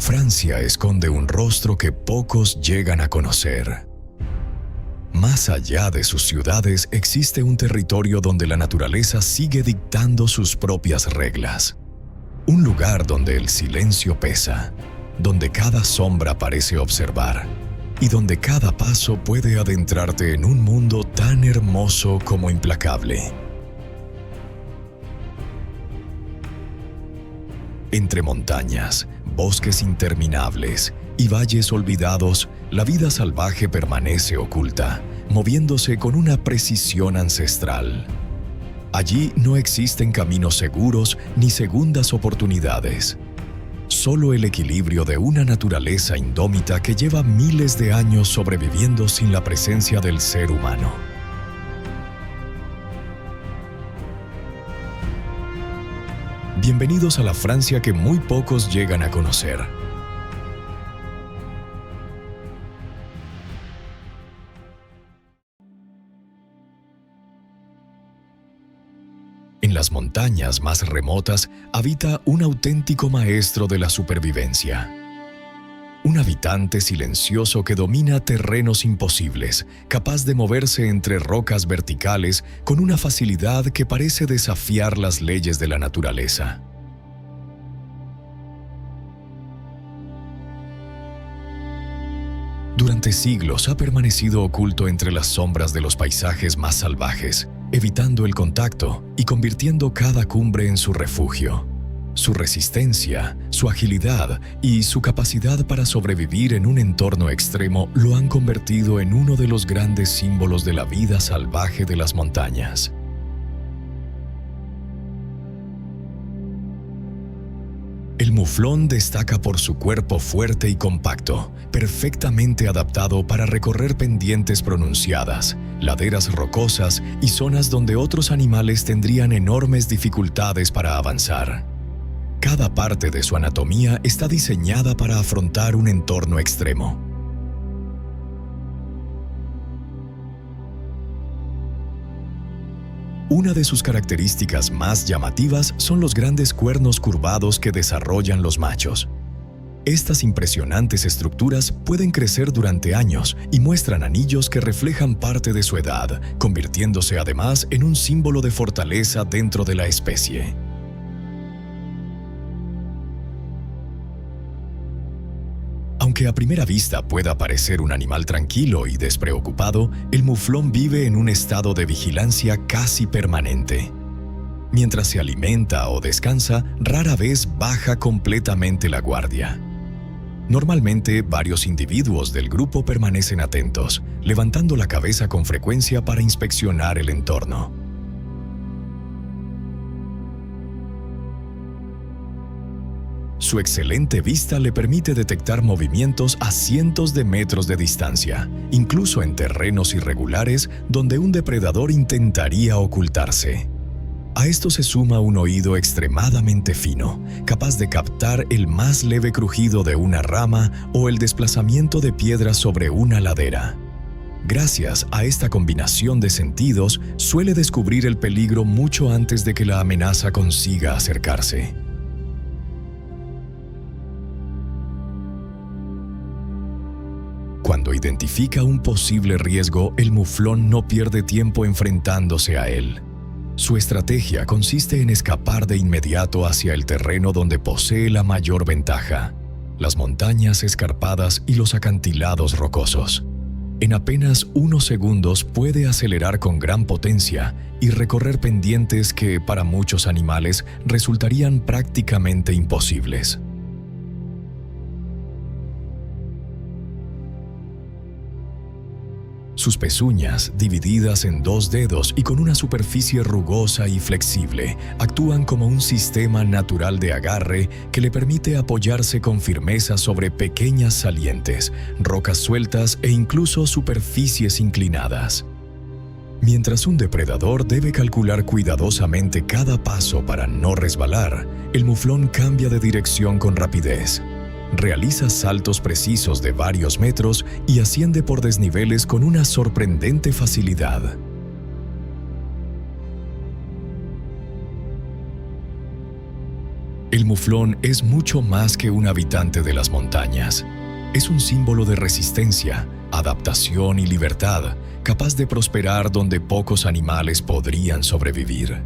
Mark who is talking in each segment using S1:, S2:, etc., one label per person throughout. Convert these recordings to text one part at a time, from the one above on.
S1: Francia esconde un rostro que pocos llegan a conocer. Más allá de sus ciudades existe un territorio donde la naturaleza sigue dictando sus propias reglas. Un lugar donde el silencio pesa, donde cada sombra parece observar y donde cada paso puede adentrarte en un mundo tan hermoso como implacable. Entre montañas, bosques interminables y valles olvidados, la vida salvaje permanece oculta, moviéndose con una precisión ancestral. Allí no existen caminos seguros ni segundas oportunidades. Solo el equilibrio de una naturaleza indómita que lleva miles de años sobreviviendo sin la presencia del ser humano. Bienvenidos a la Francia que muy pocos llegan a conocer. En las montañas más remotas habita un auténtico maestro de la supervivencia. Un habitante silencioso que domina terrenos imposibles, capaz de moverse entre rocas verticales con una facilidad que parece desafiar las leyes de la naturaleza. Durante siglos ha permanecido oculto entre las sombras de los paisajes más salvajes, evitando el contacto y convirtiendo cada cumbre en su refugio. Su resistencia, su agilidad y su capacidad para sobrevivir en un entorno extremo lo han convertido en uno de los grandes símbolos de la vida salvaje de las montañas. El muflón destaca por su cuerpo fuerte y compacto, perfectamente adaptado para recorrer pendientes pronunciadas, laderas rocosas y zonas donde otros animales tendrían enormes dificultades para avanzar. Cada parte de su anatomía está diseñada para afrontar un entorno extremo. Una de sus características más llamativas son los grandes cuernos curvados que desarrollan los machos. Estas impresionantes estructuras pueden crecer durante años y muestran anillos que reflejan parte de su edad, convirtiéndose además en un símbolo de fortaleza dentro de la especie. Aunque a primera vista pueda parecer un animal tranquilo y despreocupado, el muflón vive en un estado de vigilancia casi permanente. Mientras se alimenta o descansa, rara vez baja completamente la guardia. Normalmente, varios individuos del grupo permanecen atentos, levantando la cabeza con frecuencia para inspeccionar el entorno. Su excelente vista le permite detectar movimientos a cientos de metros de distancia, incluso en terrenos irregulares donde un depredador intentaría ocultarse. A esto se suma un oído extremadamente fino, capaz de captar el más leve crujido de una rama o el desplazamiento de piedras sobre una ladera. Gracias a esta combinación de sentidos, suele descubrir el peligro mucho antes de que la amenaza consiga acercarse. Cuando identifica un posible riesgo, el muflón no pierde tiempo enfrentándose a él. Su estrategia consiste en escapar de inmediato hacia el terreno donde posee la mayor ventaja: las montañas escarpadas y los acantilados rocosos. En apenas unos segundos puede acelerar con gran potencia y recorrer pendientes que, para muchos animales, resultarían prácticamente imposibles. Sus pezuñas, divididas en 2 dedos y con una superficie rugosa y flexible, actúan como un sistema natural de agarre que le permite apoyarse con firmeza sobre pequeñas salientes, rocas sueltas e incluso superficies inclinadas. Mientras un depredador debe calcular cuidadosamente cada paso para no resbalar, el muflón cambia de dirección con rapidez. Realiza saltos precisos de varios metros y asciende por desniveles con una sorprendente facilidad. El muflón es mucho más que un habitante de las montañas. Es un símbolo de resistencia, adaptación y libertad, capaz de prosperar donde pocos animales podrían sobrevivir.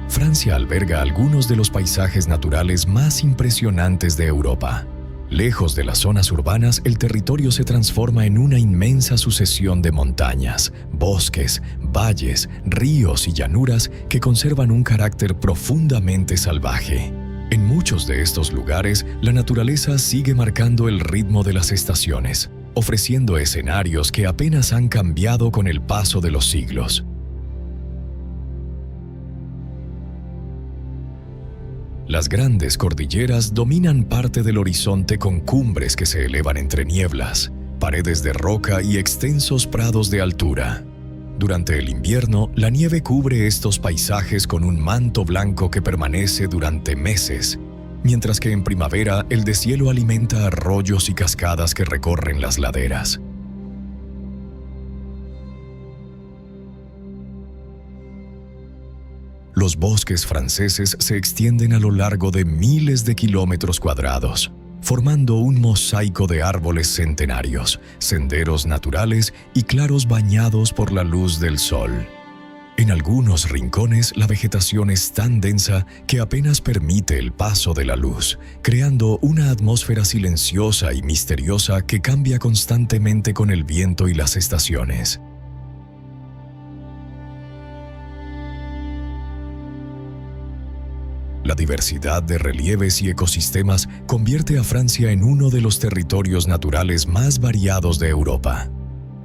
S1: Francia alberga algunos de los paisajes naturales más impresionantes de Europa. Lejos de las zonas urbanas, el territorio se transforma en una inmensa sucesión de montañas, bosques, valles, ríos y llanuras que conservan un carácter profundamente salvaje. En muchos de estos lugares, la naturaleza sigue marcando el ritmo de las estaciones, ofreciendo escenarios que apenas han cambiado con el paso de los siglos. Las grandes cordilleras dominan parte del horizonte con cumbres que se elevan entre nieblas, paredes de roca y extensos prados de altura. Durante el invierno, la nieve cubre estos paisajes con un manto blanco que permanece durante meses, mientras que en primavera el deshielo alimenta arroyos y cascadas que recorren las laderas. Los bosques franceses se extienden a lo largo de miles de kilómetros cuadrados, formando un mosaico de árboles centenarios, senderos naturales y claros bañados por la luz del sol. En algunos rincones, la vegetación es tan densa que apenas permite el paso de la luz, creando una atmósfera silenciosa y misteriosa que cambia constantemente con el viento y las estaciones. La diversidad de relieves y ecosistemas convierte a Francia en uno de los territorios naturales más variados de Europa.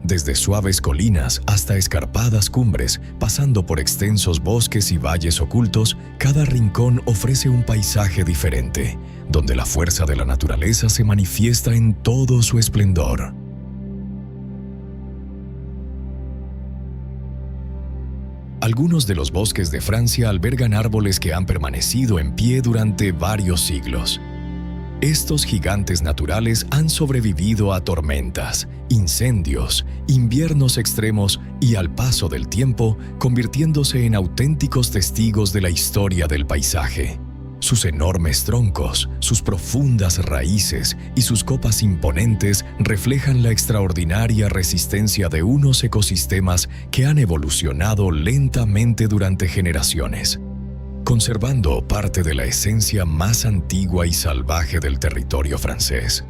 S1: Desde suaves colinas hasta escarpadas cumbres, pasando por extensos bosques y valles ocultos, cada rincón ofrece un paisaje diferente, donde la fuerza de la naturaleza se manifiesta en todo su esplendor. Algunos de los bosques de Francia albergan árboles que han permanecido en pie durante varios siglos. Estos gigantes naturales han sobrevivido a tormentas, incendios, inviernos extremos y al paso del tiempo, convirtiéndose en auténticos testigos de la historia del paisaje. Sus enormes troncos, sus profundas raíces y sus copas imponentes reflejan la extraordinaria resistencia de unos ecosistemas que han evolucionado lentamente durante generaciones, conservando parte de la esencia más antigua y salvaje del territorio francés.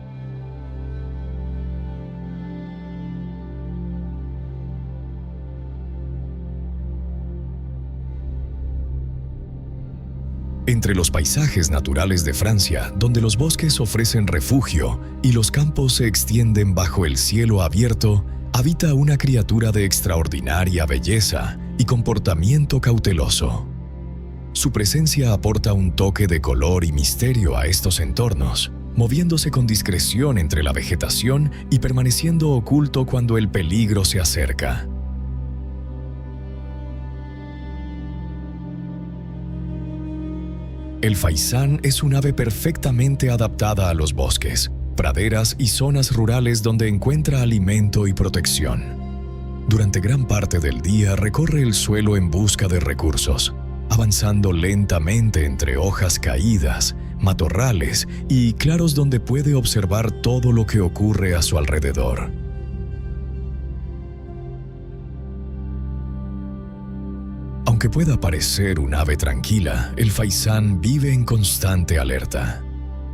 S1: Entre los paisajes naturales de Francia, donde los bosques ofrecen refugio y los campos se extienden bajo el cielo abierto, habita una criatura de extraordinaria belleza y comportamiento cauteloso. Su presencia aporta un toque de color y misterio a estos entornos, moviéndose con discreción entre la vegetación y permaneciendo oculto cuando el peligro se acerca. El faisán es un ave perfectamente adaptada a los bosques, praderas y zonas rurales donde encuentra alimento y protección. Durante gran parte del día recorre el suelo en busca de recursos, avanzando lentamente entre hojas caídas, matorrales y claros donde puede observar todo lo que ocurre a su alrededor. Aunque pueda parecer un ave tranquila, el faisán vive en constante alerta.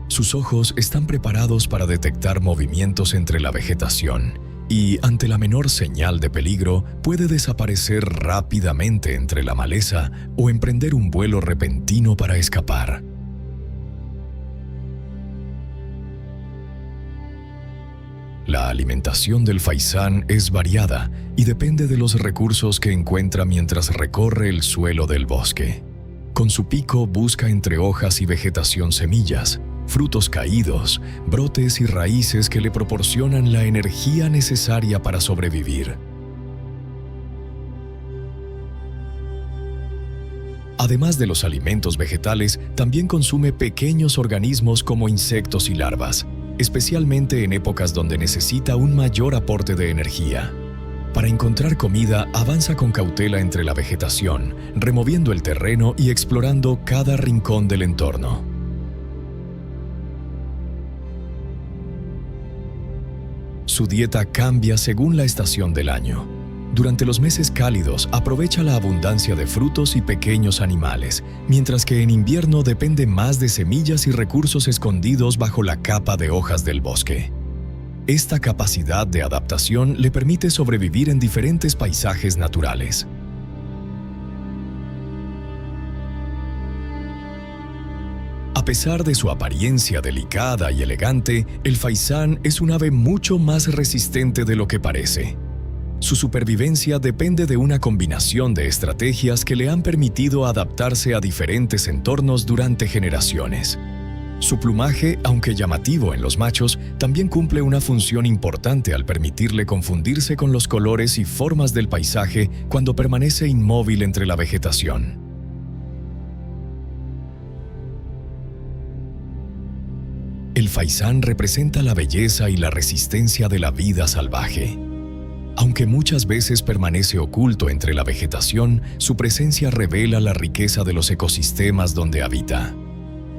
S1: Sus ojos están preparados para detectar movimientos entre la vegetación y, ante la menor señal de peligro, puede desaparecer rápidamente entre la maleza o emprender un vuelo repentino para escapar. La alimentación del faisán es variada y depende de los recursos que encuentra mientras recorre el suelo del bosque. Con su pico busca entre hojas y vegetación semillas, frutos caídos, brotes y raíces que le proporcionan la energía necesaria para sobrevivir. Además de los alimentos vegetales, también consume pequeños organismos como insectos y larvas, especialmente en épocas donde necesita un mayor aporte de energía. Para encontrar comida, avanza con cautela entre la vegetación, removiendo el terreno y explorando cada rincón del entorno. Su dieta cambia según la estación del año. Durante los meses cálidos, aprovecha la abundancia de frutos y pequeños animales, mientras que en invierno depende más de semillas y recursos escondidos bajo la capa de hojas del bosque. Esta capacidad de adaptación le permite sobrevivir en diferentes paisajes naturales. A pesar de su apariencia delicada y elegante, el faisán es un ave mucho más resistente de lo que parece. Su supervivencia depende de una combinación de estrategias que le han permitido adaptarse a diferentes entornos durante generaciones. Su plumaje, aunque llamativo en los machos, también cumple una función importante al permitirle confundirse con los colores y formas del paisaje cuando permanece inmóvil entre la vegetación. El faisán representa la belleza y la resistencia de la vida salvaje. Aunque muchas veces permanece oculto entre la vegetación, su presencia revela la riqueza de los ecosistemas donde habita.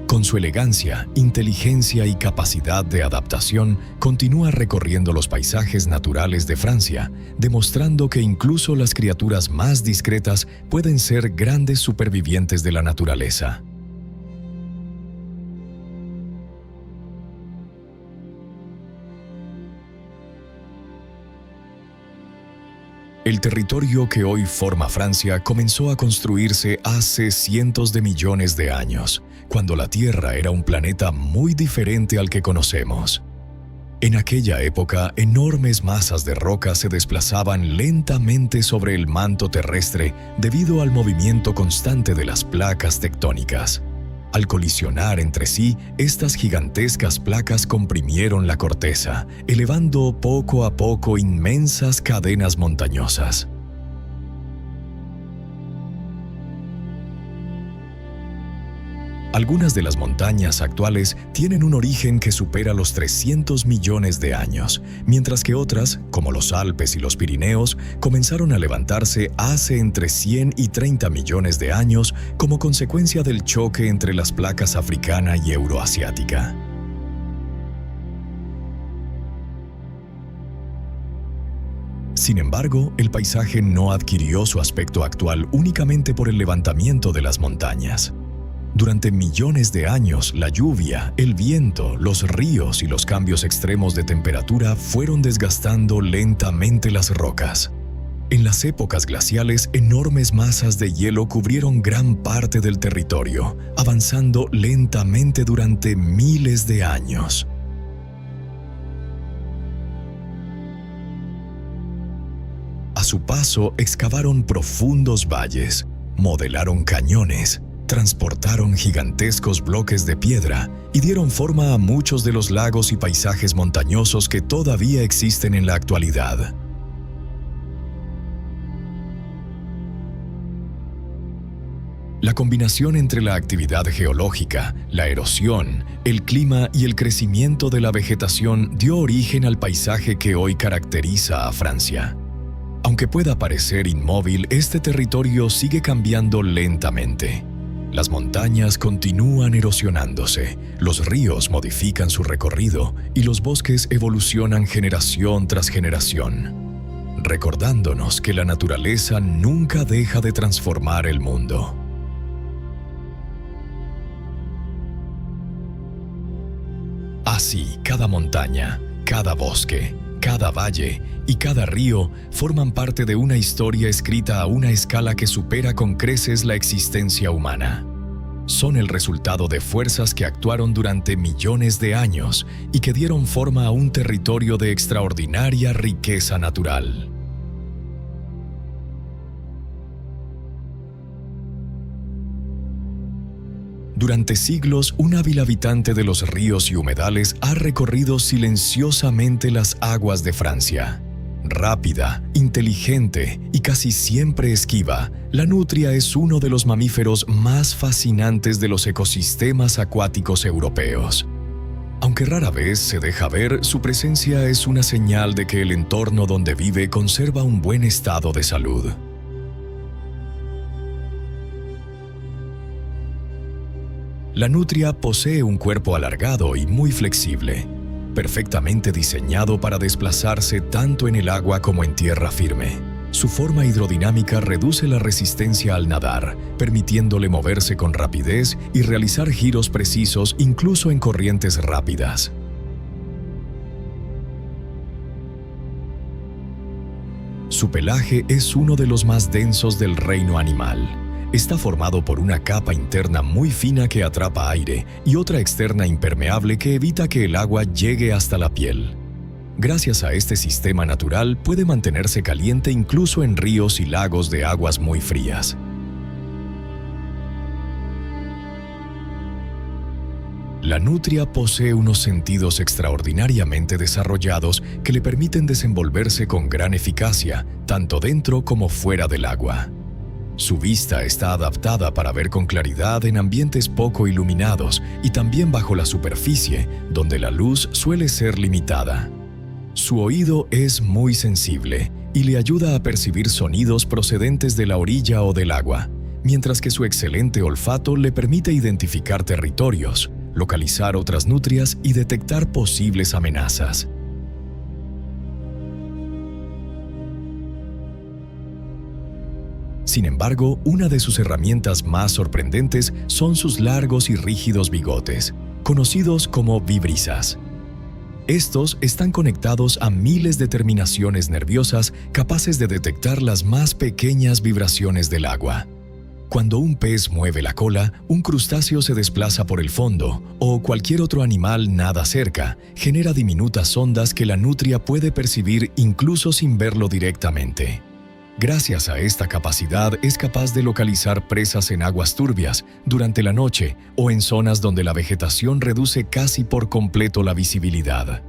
S1: Con su elegancia, inteligencia y capacidad de adaptación, continúa recorriendo los paisajes naturales de Francia, demostrando que incluso las criaturas más discretas pueden ser grandes supervivientes de la naturaleza. El territorio que hoy forma Francia comenzó a construirse hace cientos de millones de años, cuando la Tierra era un planeta muy diferente al que conocemos. En aquella época, enormes masas de roca se desplazaban lentamente sobre el manto terrestre debido al movimiento constante de las placas tectónicas. Al colisionar entre sí, estas gigantescas placas comprimieron la corteza, elevando poco a poco inmensas cadenas montañosas. Algunas de las montañas actuales tienen un origen que supera los 300 millones de años, mientras que otras, como los Alpes y los Pirineos, comenzaron a levantarse hace entre 100 y 30 millones de años como consecuencia del choque entre las placas africana y euroasiática. Sin embargo, el paisaje no adquirió su aspecto actual únicamente por el levantamiento de las montañas. Durante millones de años, la lluvia, el viento, los ríos y los cambios extremos de temperatura fueron desgastando lentamente las rocas. En las épocas glaciales, enormes masas de hielo cubrieron gran parte del territorio, avanzando lentamente durante miles de años. A su paso, excavaron profundos valles, modelaron cañones, transportaron gigantescos bloques de piedra y dieron forma a muchos de los lagos y paisajes montañosos que todavía existen en la actualidad. La combinación entre la actividad geológica, la erosión, el clima y el crecimiento de la vegetación dio origen al paisaje que hoy caracteriza a Francia. Aunque pueda parecer inmóvil, este territorio sigue cambiando lentamente. Las montañas continúan erosionándose, los ríos modifican su recorrido y los bosques evolucionan generación tras generación, recordándonos que la naturaleza nunca deja de transformar el mundo. Así, cada montaña, cada bosque, cada valle y cada río forman parte de una historia escrita a una escala que supera con creces la existencia humana. Son el resultado de fuerzas que actuaron durante millones de años y que dieron forma a un territorio de extraordinaria riqueza natural. Durante siglos, un hábil habitante de los ríos y humedales ha recorrido silenciosamente las aguas de Francia. Rápida, inteligente y casi siempre esquiva, la nutria es uno de los mamíferos más fascinantes de los ecosistemas acuáticos europeos. Aunque rara vez se deja ver, su presencia es una señal de que el entorno donde vive conserva un buen estado de salud. La nutria posee un cuerpo alargado y muy flexible, perfectamente diseñado para desplazarse tanto en el agua como en tierra firme. Su forma hidrodinámica reduce la resistencia al nadar, permitiéndole moverse con rapidez y realizar giros precisos incluso en corrientes rápidas. Su pelaje es uno de los más densos del reino animal. Está formado por una capa interna muy fina que atrapa aire y otra externa impermeable que evita que el agua llegue hasta la piel. Gracias a este sistema natural puede mantenerse caliente incluso en ríos y lagos de aguas muy frías. La nutria posee unos sentidos extraordinariamente desarrollados que le permiten desenvolverse con gran eficacia, tanto dentro como fuera del agua. Su vista está adaptada para ver con claridad en ambientes poco iluminados y también bajo la superficie, donde la luz suele ser limitada. Su oído es muy sensible y le ayuda a percibir sonidos procedentes de la orilla o del agua, mientras que su excelente olfato le permite identificar territorios, localizar otras nutrias y detectar posibles amenazas. Sin embargo, una de sus herramientas más sorprendentes son sus largos y rígidos bigotes, conocidos como vibrisas. Estos están conectados a miles de terminaciones nerviosas capaces de detectar las más pequeñas vibraciones del agua. Cuando un pez mueve la cola, un crustáceo se desplaza por el fondo o cualquier otro animal nada cerca, genera diminutas ondas que la nutria puede percibir incluso sin verlo directamente. Gracias a esta capacidad es capaz de localizar presas en aguas turbias, durante la noche o en zonas donde la vegetación reduce casi por completo la visibilidad.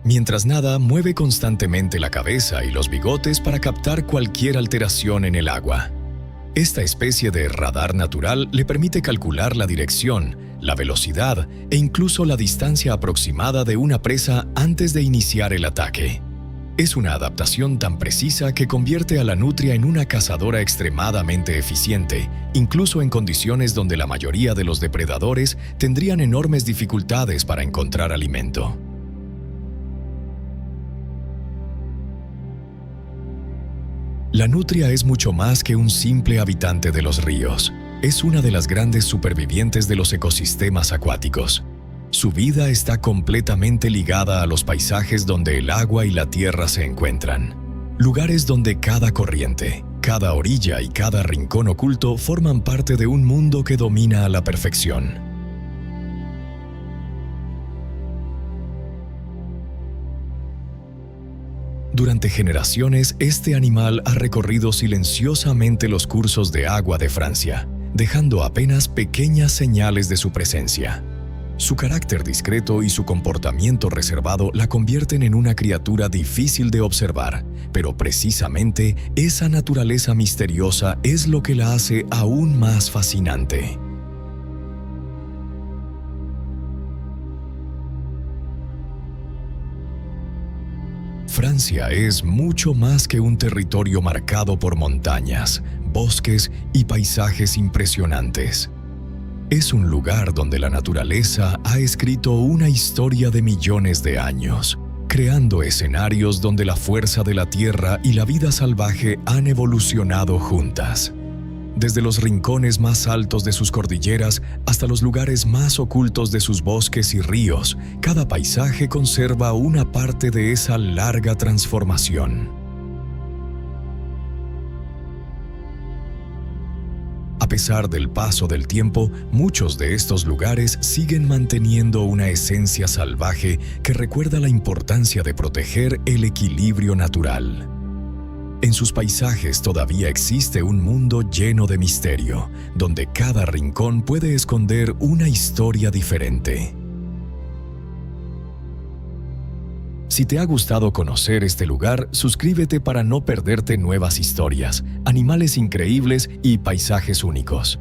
S1: Mientras nada, mueve constantemente la cabeza y los bigotes para captar cualquier alteración en el agua. Esta especie de radar natural le permite calcular la dirección, la velocidad e incluso la distancia aproximada de una presa antes de iniciar el ataque. Es una adaptación tan precisa que convierte a la nutria en una cazadora extremadamente eficiente, incluso en condiciones donde la mayoría de los depredadores tendrían enormes dificultades para encontrar alimento. La nutria es mucho más que un simple habitante de los ríos. Es una de las grandes supervivientes de los ecosistemas acuáticos. Su vida está completamente ligada a los paisajes donde el agua y la tierra se encuentran. Lugares donde cada corriente, cada orilla y cada rincón oculto forman parte de un mundo que domina a la perfección. Durante generaciones, este animal ha recorrido silenciosamente los cursos de agua de Francia, dejando apenas pequeñas señales de su presencia. Su carácter discreto y su comportamiento reservado la convierten en una criatura difícil de observar, pero precisamente esa naturaleza misteriosa es lo que la hace aún más fascinante. Francia es mucho más que un territorio marcado por montañas, bosques y paisajes impresionantes. Es un lugar donde la naturaleza ha escrito una historia de millones de años, creando escenarios donde la fuerza de la tierra y la vida salvaje han evolucionado juntas. Desde los rincones más altos de sus cordilleras hasta los lugares más ocultos de sus bosques y ríos, cada paisaje conserva una parte de esa larga transformación. A pesar del paso del tiempo, muchos de estos lugares siguen manteniendo una esencia salvaje que recuerda la importancia de proteger el equilibrio natural. En sus paisajes todavía existe un mundo lleno de misterio, donde cada rincón puede esconder una historia diferente. Si te ha gustado conocer este lugar, suscríbete para no perderte nuevas historias, animales increíbles y paisajes únicos.